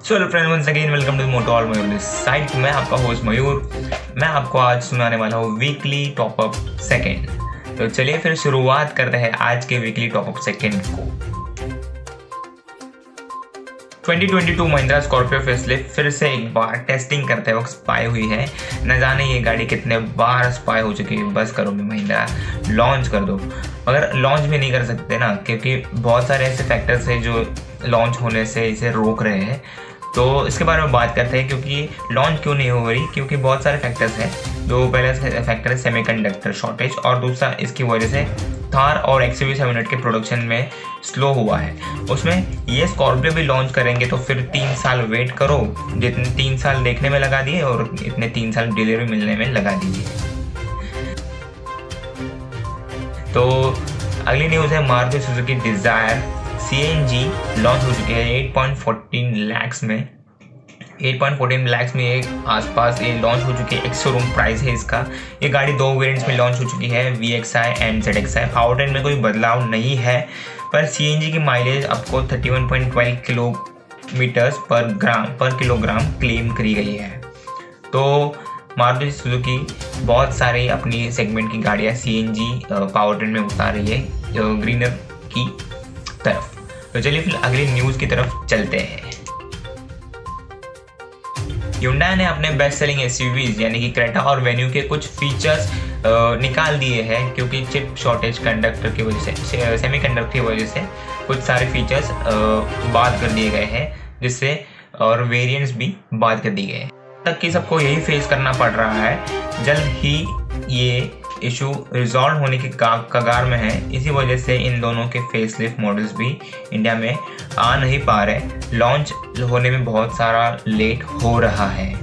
So hello friend, once again welcome to मोटो ऑल Mayur this site. मैं आपका होस्ट मयूर। मैं आपको आज सुनाने वाला हूँ वीकली टॉपअप सेकंड। तो चलिए फिर शुरुआत करते हैं आज के वीकली टॉपअप सेकंड को। 2022 महिंद्रा स्कॉर्पियो फेसलिफ्ट फिर से एक बार टेस्टिंग करते वक्त स्पाई हुई है। न जाने ये गाड़ी कितने बार स्पाई हो चुकी है। बस करो महिंद्रा, लॉन्च कर दो। मगर लॉन्च भी नहीं कर सकते ना, क्योंकि बहुत सारे ऐसे फैक्टर्स हैं जो लॉन्च होने से इसे रोक रहे हैं। तो इसके बारे में बात करते हैं, क्योंकि लॉन्च क्यों नहीं हो रही। क्योंकि बहुत सारे फैक्टर्स हैं। जो पहला फैक्टर है सेमीकंडक्टर शॉर्टेज, और दूसरा इसकी वजह से थार और XUV700 के प्रोडक्शन में स्लो हुआ है। उसमें ये स्कॉर्पियो भी लॉन्च करेंगे तो फिर 3 साल वेट करो। जितने 3 साल देखने में लगा दिए और इतने 3 साल डिलीवरी मिलने में लगा दीजिए। तो अगली न्यूज़ है Maruti Suzuki Dzire CNG launch हो चुकी है 8.14 लाख में। 8.14 लाख में एक आसपास ये लॉन्च हो चुकी है। एक शोरूम प्राइस है इसका। ये गाड़ी 2 वेरिएंट्स में लॉन्च हो चुकी है, VXI एंड ZXI। पावरट्रेन में कोई बदलाव नहीं है, पर CNG की माइलेज आपको 31.12 किलोमीटर्स पर किलोग्राम क्लेम करी गई है। तो मारुति सुजुकी बहुत सारे अपनी सेगमेंट की गाड़ियाँ CNG पावरट्रेन में उतार रही है ग्रीनर की तरफ। तो चलिए फिर अगली न्यूज़ की तरफ चलते हैं। Hyundai ने अपने बेस्ट सेलिंग SUVs यानी कि क्रेटा और वेन्यू के कुछ फीचर्स निकाल दिए हैं, क्योंकि चिप शॉर्टेज कंडक्टर की वजह से, सेमीकंडक्टर की वजह से कुछ सारे फीचर्स बाद कर दिए गए हैं, जिससे और वेरिएंट्स भी बाद कर दिए गए हैं। तक कि सबको यही फेस करना पड़ रहा है। जल्द ही ये इशू रिजॉल्व होने की कगार में है। इसी वजह से इन दोनों के फेसलिफ्ट मॉडल्स भी इंडिया में आ नहीं पा रहे। लॉन्च होने में बहुत सारा लेट हो रहा है।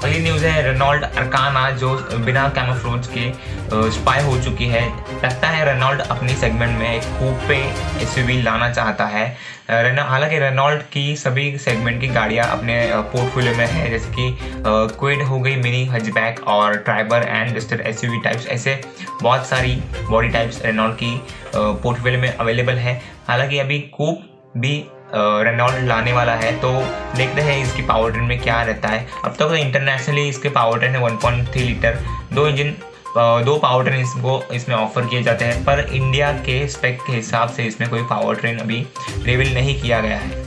अगली न्यूज़ है रेनॉल्ट अरकाना, जो बिना कैमोफ्लेज के स्पाई हो चुकी है। लगता है रेनॉल्ट अपनी सेगमेंट में एक कूपे SUV लाना चाहता है। हालांकि रेनॉल्ट की सभी सेगमेंट की गाड़ियां अपने पोर्टफोलियो में है, जैसे कि क्विड हो गई, मिनी हैचबैक और Triber and duster SUV types. ऐसे बहुत सारी बॉडी टाइप्स रेनॉल्ट की पोर्टफोलियो में अवेलेबल है। हालांकि अभी कूप भी रेनॉल्ट लाने वाला है, तो देखते हैं इसकी पावर ट्रेन में क्या रहता है। अब तक तो इंटरनेशनली इसके पावर ट्रेन है 1.3 लीटर, 2 इंजन, 2 पावर ट्रेन इसमें ऑफर किए जाते हैं, पर इंडिया के स्पेक के हिसाब से इसमें कोई पावर ट्रेन अभी रिवील नहीं किया गया है।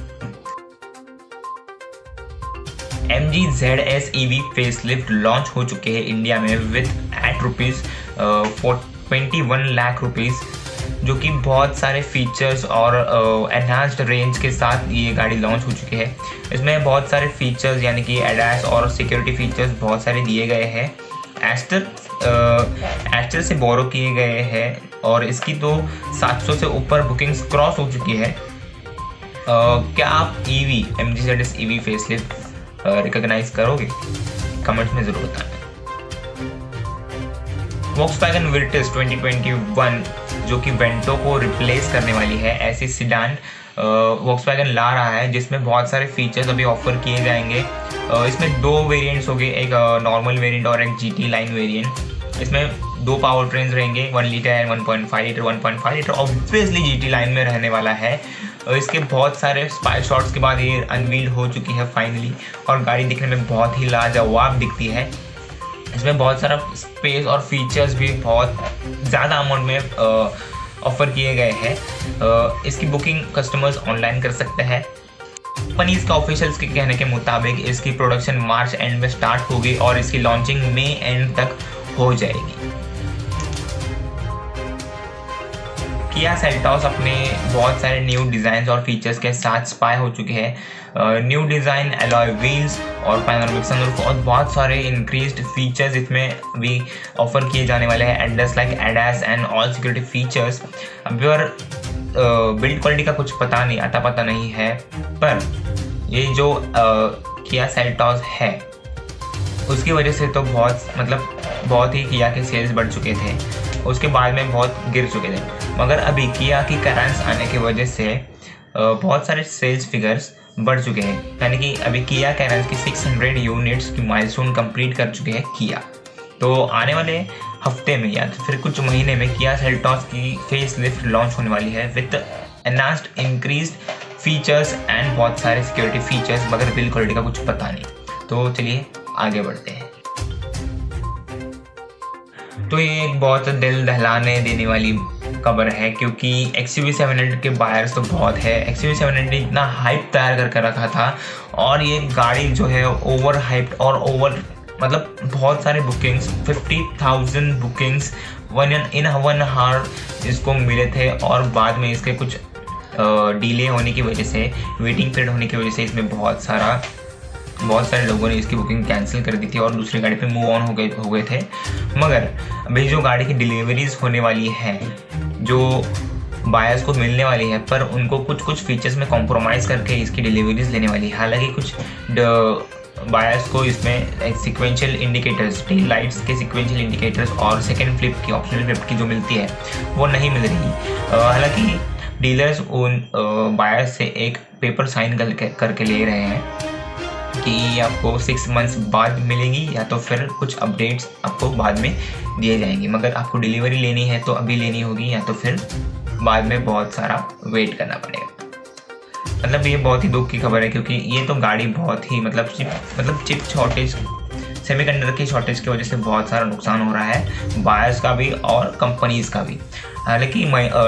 MG ZS EV facelift launch हो चुके हैं इंडिया में with at rupees 21 lakh rupees, जो कि बहुत सारे फीचर्स और एनहांस्ड रेंज के साथ ये गाड़ी लॉन्च हो चुकी है। इसमें बहुत सारे फीचर्स यानी कि ADAS और सिक्योरिटी फीचर्स बहुत सारे दिए गए हैं। एस्टर से बोरो किए गए हैं, और इसकी तो 700 से ऊपर बुकिंग्स क्रॉस हो चुकी है। क्या आप MG ZS EV facelift recognise करोगे? कमेंट्स में ज़रूर बताएं। Volkswagen Virtus 2021 जो कि वेंटो को रिप्लेस करने वाली है, ऐसी सिडान Volkswagen ला रहा है, जिसमें बहुत सारे फीचर्स अभी ऑफर किए जाएंगे। इसमें 2 वेरिएंट्स होंगे, एक नॉर्मल वेरिएंट और एक GT लाइन वेरिएंट। इसमें 2 पावर ट्रेन्स रहेंगे, 1 litre and 1.5 litre. 1.5 litre obviously GT line में रहने वाला है। इसके बहुत सारे स्पाई शॉट्स के बाद ये अनवील हो चुकी है फाइनली, और गाड़ी दिखने में बहुत ही लाजवाब दिखती है। इसमें बहुत सारा स्पेस और फीचर्स भी बहुत ज़्यादा अमाउंट में ऑफर किए गए हैं। इसकी बुकिंग कस्टमर्स ऑनलाइन कर सकते हैं। कंपनीज के ऑफिशियल्स के कहने के मुताबिक इसकी प्रोडक्शन मार्च एंड में स्टार्ट होगी और इसकी लॉन्चिंग मई एंड तक हो जाएगी। किया सेल्टॉस अपने बहुत सारे न्यू डिज़ाइन और फीचर्स के साथ स्पाई हो चुके हैं। न्यू डिज़ाइन, अलॉय व्हील्स और पैनोरामिक सनरूफ और बहुत सारे इंक्रीज्ड फीचर्स इसमें भी ऑफर किए जाने वाले हैं। Like ADAS and all security features. अभी और बिल्ड क्वालिटी का कुछ पता नहीं है, पर ये जो किया सेल्टॉस है उसकी वजह से तो बहुत ही किया के सेल्स बढ़ चुके थे, उसके बाद में बहुत गिर चुके थे। मगर अभी किया की कैरेंस आने की वजह से बहुत सारे सेल्स फिगर्स बढ़ चुके हैं। यानी कि अभी किया कैरेंस की 600 यूनिट्स की माइलस्टोन कंप्लीट कर चुके हैं किया। तो आने वाले हफ्ते में या तो फिर कुछ महीने में किया सेल्टॉस की फेस लिफ्ट लॉन्च होने वाली है with enhanced increased features and बहुत सारे सिक्योरिटी फीचर्स, मगर बिल्ड क्वालिटी का कुछ पता नहीं। तो चलिए आगे बढ़ते हैं। तो ये एक बहुत दिल दहलाने देने वाली खबर है, क्योंकि XUV700 के बायर्स तो बहुत है। XUV700 ने इतना हाइप तैयार करके रखा था, और ये गाड़ी जो है ओवर हाइप्ड और ओवर, मतलब बहुत सारे बुकिंग्स, 50,000 बुकिंग्स इन 1 आवर इसको मिले थे। और बाद में इसके कुछ डिले होने की वजह से, वेटिंग पीरियड होने की वजह से इसमें बहुत सारे लोगों ने इसकी बुकिंग कैंसिल कर दी थी और दूसरी गाड़ी पे मूव ऑन हो गए थे। मगर अभी जो गाड़ी की डिलीवरीज होने वाली है, जो बायर्स को मिलने वाली है, पर उनको कुछ फीचर्स में कॉम्प्रोमाइज़ करके इसकी डिलीवरीज लेने वाली है। हालांकि कुछ बायर्स को इसमें सिक्वेंशियल इंडिकेटर्स, टेल लाइट्स के सिक्वेंशियल इंडिकेटर्स और सेकेंड फ्लिप की, ऑप्शनल फ्लिप की जो मिलती है वो नहीं मिल रही। हालांकि डीलर्स उन बायर्स से एक पेपर साइन करके ले रहे हैं कि ये आपको 6 मंथ्स बाद मिलेगी, या तो फिर कुछ अपडेट्स आपको बाद में दिए जाएंगे। मगर आपको डिलीवरी लेनी है तो अभी लेनी होगी, या तो फिर बाद में बहुत सारा वेट करना पड़ेगा। मतलब ये बहुत ही दुख की खबर है, क्योंकि ये तो गाड़ी बहुत ही मतलब चिप शॉर्टेज, सेमीकंडक्टर की शॉर्टेज की वजह से बहुत सारा नुकसान हो रहा है, बायर्स का भी और कंपनीज़ का भी। हालांकि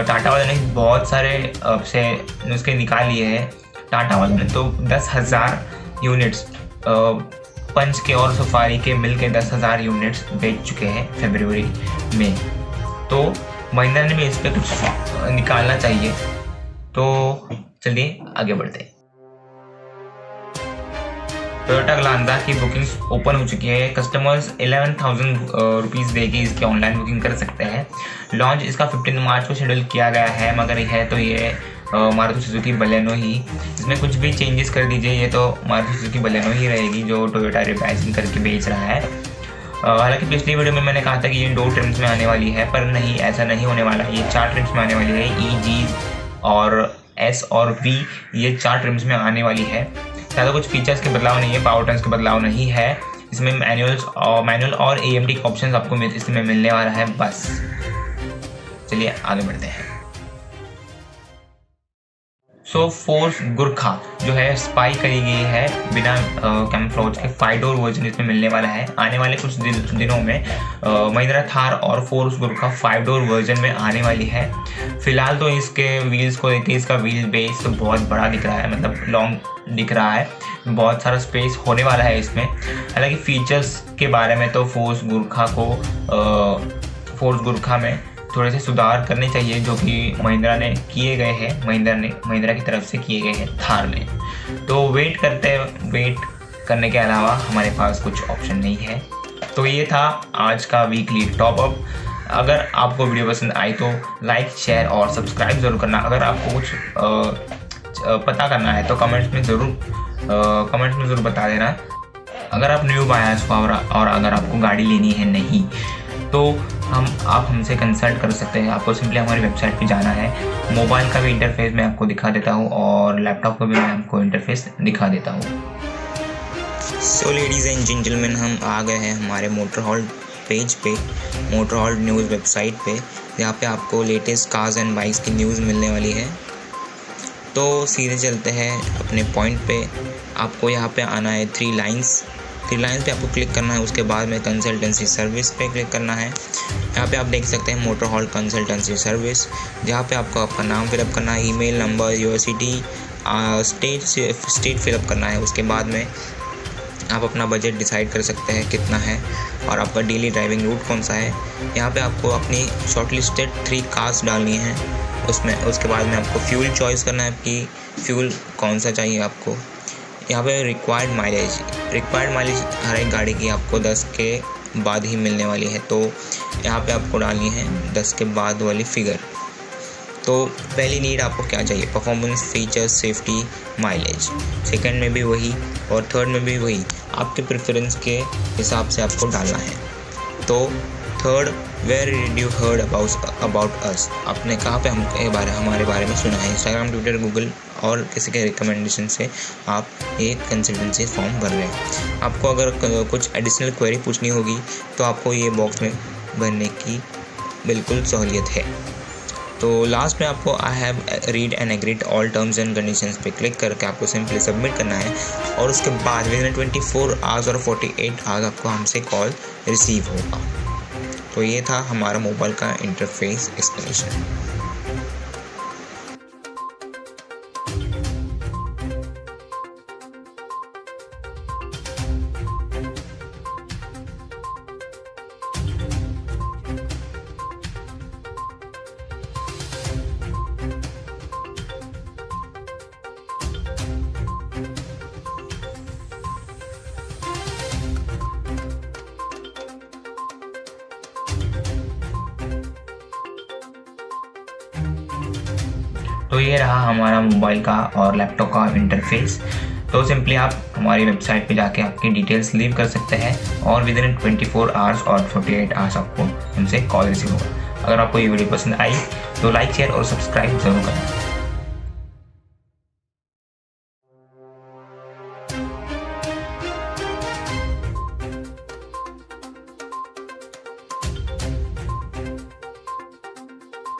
टाटा वाले ने बहुत सारे से नुस्खे निकाल लिए हैं। टाटा वाले ने तो 10,000 यूनिट्स पंच के और सफारी के मिलके 10,000 यूनिट्स बेच चुके हैं फरवरी में। तो महिंद्रा ने भी इस पर कुछ निकालना चाहिए। तो चलिए आगे बढ़ते हैं। टोयोटा ग्लांजा की बुकिंग्स ओपन हो चुकी है। कस्टमर्स 11,000 रुपीज़ देके इसकी ऑनलाइन बुकिंग कर सकते हैं। लॉन्च इसका 15 मार्च को शेड्यूल किया गया है, मगर है तो ये मारुति सुजुकी बलेनो ही। इसमें कुछ भी चेंजेस कर दीजिए, ये तो मारुति सुजुकी बलेनो ही रहेगी जो टोयोटा रिप्राइसिंग करके बेच रहा है। हालांकि पिछली वीडियो में मैंने कहा था कि ये 2 ट्रिम्स में आने वाली है, पर नहीं, ऐसा नहीं होने वाला। ये 4 ट्रिम्स में आने वाली है। E, G और S और V, ये 4 ट्रिम्स में आने वाली है। ज़्यादा कुछ फीचर्स के बदलाव नहीं है, पावर ट्रांस के बदलाव नहीं है। इसमें मैनुअल और AMD के ऑप्शन आपको इसमें मिलने वाला है बस। चलिए आगे बढ़ते हैं। फोर्स गुरखा जो है स्पाई करी गई है बिना कैमफ्लॉज के 5 डोर वर्जन इसमें मिलने वाला है। आने वाले कुछ दिनों में महिंद्रा थार और फोर्स गुरखा 5 डोर वर्जन में आने वाली है। फिलहाल तो इसके व्हील्स को देखिए, इसका व्हील बेस तो बहुत बड़ा दिख रहा है, मतलब लॉन्ग दिख रहा है, बहुत सारा स्पेस होने वाला है इसमें। हालांकि फीचर्स के बारे में तो फोर्स गुरखा में थोड़े से सुधार करने चाहिए, जो कि महिंद्रा ने किए गए हैं, महिंद्रा की तरफ से किए गए हैं थार में। तो वेट करने के अलावा हमारे पास कुछ ऑप्शन नहीं है। तो ये था आज का वीकली टॉपअप। अगर आपको वीडियो पसंद आई तो लाइक, शेयर और सब्सक्राइब ज़रूर करना। अगर आपको कुछ पता करना है तो कमेंट्स में ज़रूर बता देना। अगर आप न्यू बायर्स हो और अगर आपको गाड़ी लेनी है नहीं, तो आप हमसे कंसल्ट कर सकते हैं। आपको सिंपली हमारी वेबसाइट पे जाना है। मोबाइल का भी इंटरफेस मैं आपको दिखा देता हूँ और लैपटॉप का भी मैं आपको इंटरफेस दिखा देता हूँ। सो लेडीज़ एंड जेंटलमैन, हम आ गए हैं हमारे मोटर हॉल्ट पेज पे, मोटर हॉल्ट न्यूज़ वेबसाइट पे, जहाँ पे आपको लेटेस्ट कार्स एंड बाइक्स की न्यूज़ मिलने वाली है। तो सीधे चलते हैं अपने पॉइंट पे। आपको यहाँ पे आना है 3 लाइन्स पे आपको क्लिक करना है। उसके बाद में कंसल्टेंसी सर्विस पे क्लिक करना है। यहाँ पे आप देख सकते हैं मोटर हॉल्ट कंसल्टेंसी सर्विस, जहाँ पे आपको आपका नाम फिलअप करना है, email number, university, state fill up करना है। उसके बाद में आप अपना बजट डिसाइड कर सकते हैं कितना है और आपका डेली ड्राइविंग रूट कौन सा है। यहाँ पे आपको अपनी शॉर्टलिस्टेड 3 कार्स डालनी है उसमें। उसके बाद में आपको फ्यूल चॉइस करना है कि फ्यूल कौन सा चाहिए आपको। यहाँ पे रिक्वायर्ड माइलेज हर एक गाड़ी की आपको 10 के बाद ही मिलने वाली है। तो यहाँ पे आपको डालनी है 10 के बाद वाली फिगर। तो पहली नीड आपको क्या चाहिए, performance, features, safety, mileage. Second में भी वही और थर्ड में भी वही, आपके प्रेफरेंस के हिसाब से आपको डालना है। तो third, where did you heard about us, आपने कहाँ पे हमारे बारे में सुना है। इंस्टाग्राम, ट्विटर, गूगल और किसी के रिकमेंडेशन से आप एक कंसल्टेंसी फॉर्म भर रहे हैं। आपको अगर कुछ एडिशनल क्वेरी पूछनी होगी तो आपको ये बॉक्स में भरने की बिल्कुल सहूलियत है। तो लास्ट में आपको I have read and agreed all terms and conditions पे क्लिक करके आपको सिंपली सबमिट करना है और उसके बाद विदिन 24 आवर्स और 48 आवर्स आपको हमसे कॉल रिसीव होगा। तो ये था हमारा मोबाइल का इंटरफेस एक्सप्लेनेशन। तो ये रहा हमारा मोबाइल का और लैपटॉप का इंटरफेस। तो सिंपली आप हमारी वेबसाइट पे जाके आपकी डिटेल्स लीव कर सकते हैं और विद इन 24 आवर्स और 48 आवर्स आपको हमसे कॉल रिसीव होगा। अगर आपको ये वीडियो पसंद आई तो लाइक शेयर और सब्सक्राइब ज़रूर करें।